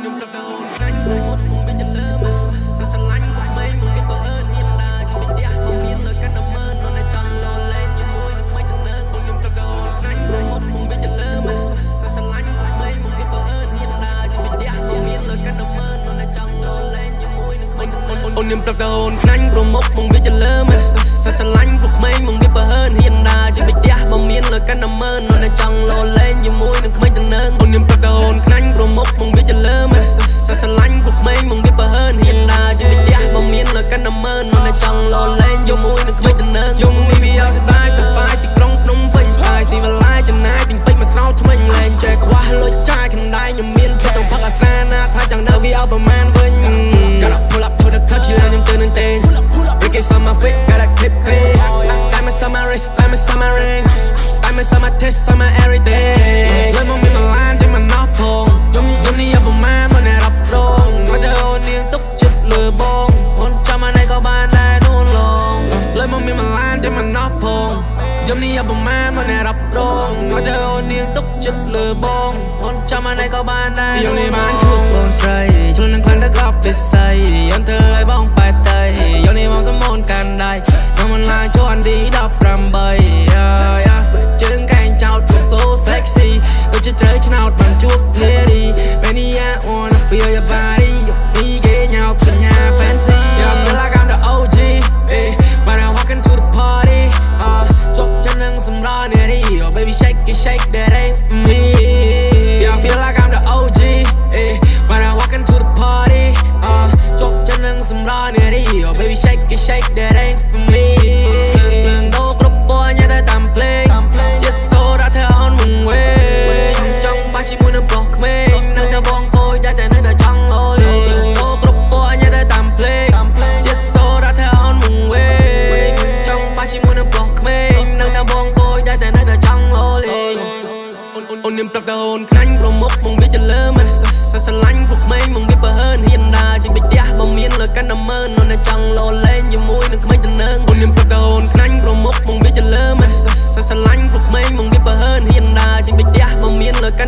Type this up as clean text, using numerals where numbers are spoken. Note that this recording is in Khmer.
ខ្ញុំប្រកាអូនខ្លាញ់ព្រោះមុតមកវាចលើមកស្រឡាញ់ពួកក្មេងមកគេបើអើហ៊ានដើរជាផ្ទះមកមានលើកាន់តែមើលនៅចង់លោលេងជាមួយនឹងក្មេងតំណើងខ្ញុំប្រកាអូនខ្លាញ់ព្រោះមុតមកវាចលើមកស្រឡាញ់ពួកក្មេងមកគេបើអើហ៊ានដើរជាផ្ទះមកមានលើកាន់តែមើលនៅចង់លោលេងជាមួយនឹងក្មេងតំណើងខ្ញុំប្រកាអូនខ្លាញ់ព្រោះមុតមកវាចលើមកស្រឡាញ់ពួកក្មេងមកគេបើអើហ៊ានដើរជាផ្ទះមកមានលើកាន់តែមើលនៅចង់លោលេងជាមួយនឹងក្មេងតំណើងខ្ញុំប្រកាអូនខ្លាញ់ព្រោះមុតមកវាចលើមកស្រឡាញ់ពួកក្មេងមកគេបើអើហ៊ានដើរជាផ្ទះមកមានលើកាន់តែមើលនៅចង់លោលេងជាមួយនឹងក្មេងតំណើងខ្ញុំនេះវាអសាយសប្បាយទីក្រុងភ្នំពេញស្ដាយស៊ីវឡាយចំណាយពេញពេញមកស្រោថ្មិញលែងចេះខ្វះលុយចាយខណ្ដៃខ្ញុំមានភាពต้องផឹកអាសាណាខ្លាចចង់ដើរវាអត់ប្រមាណវិញ Gotta pull up to the club ជិះឡើងខ្ញុំទៅនឹងទេ Break it on my feet gotta keep clean Diamonds on my wrist diamonds on my ring Diamonds on my test on my everything លើមកមានមួយឡានតែមិនណោះផងខ្ញុំនេះអត់ប្រមាណមកអ្នករ៉ាប់រងមកទៅអូននាងទុកចិត្តលើបងអូនចាំមកណែក៏បានដែរនួនឡងលើមកមានមួយឡានតែមិនណោះផងខ្ញុំនេះអត់ប្រមាណមកអ្នករ៉ាប់រងមកទៅអូននាងទុកចិត្តលើបងអូនចាំមកណែក៏បានដែរខ្ញុំនេះបានជួបបងស្រីខ្លួននឹងខ្លាំងតែក៏ពិសេសខ្ញុំធ្វើឲ្យបងប៉ែតៃខ្ញុំនេះមកសមូនកាន់ដៃខ្ញុំមិនឡាយចូលអានទី18ជើងកែងចោត so sexy ដូចជាត្រូវឆ្នោតបានជួបនារី Mania wanna feel your body នេះគេញ៉ោបកញ្ញា fancy I feel like I'm the OG when I walk into the party ជប់ចាំនឹងសម្រនារី oh baby shake it shake that ain't for me I feel like I'm the OG when I walk into the party ជប់ចាំនឹងសម្រនារី oh baby shake it shake that ain't for me ដូរគ្រប់ពណ៌ញ៉ាំតែតាមភ្លេងជាសូរ៉ាធ្វើអនមកវិញចង់បាច់ជាមួយនឹងប្រុសក្មេងនៅតែបងគួយតែនៅតែចង់អូលេដូរគ្រប់ពណ៌ញ៉ាំតែតាមភ្លេងជាសូរ៉ាធ្វើអនមកវិញចង់បាច់ជាមួយនឹងប្រុសក្មេងនៅតែបងគួយតែនៅតែចង់អូលេអូនញ៉ាំប្រកាអូនខ្លាញ់ព្រោះមុខមកវាចលើមកស្រឡាញ់ពួកក្មេងមកវាបើអើហ៊ានដើរជាផ្ទះមកមានលើកាន់តែមើលនៅចង់លោលេងជាមួយនឹងក្មេងតំណើងអូនញ៉ាំប្រកាអូនខ្លាញ់ព្រោះមុខមកវាចលើមកស្រឡាញ់ពួកក្មេងមកវាបើអើហ៊ានដើរជាផ្ទះមកមានលើកាន់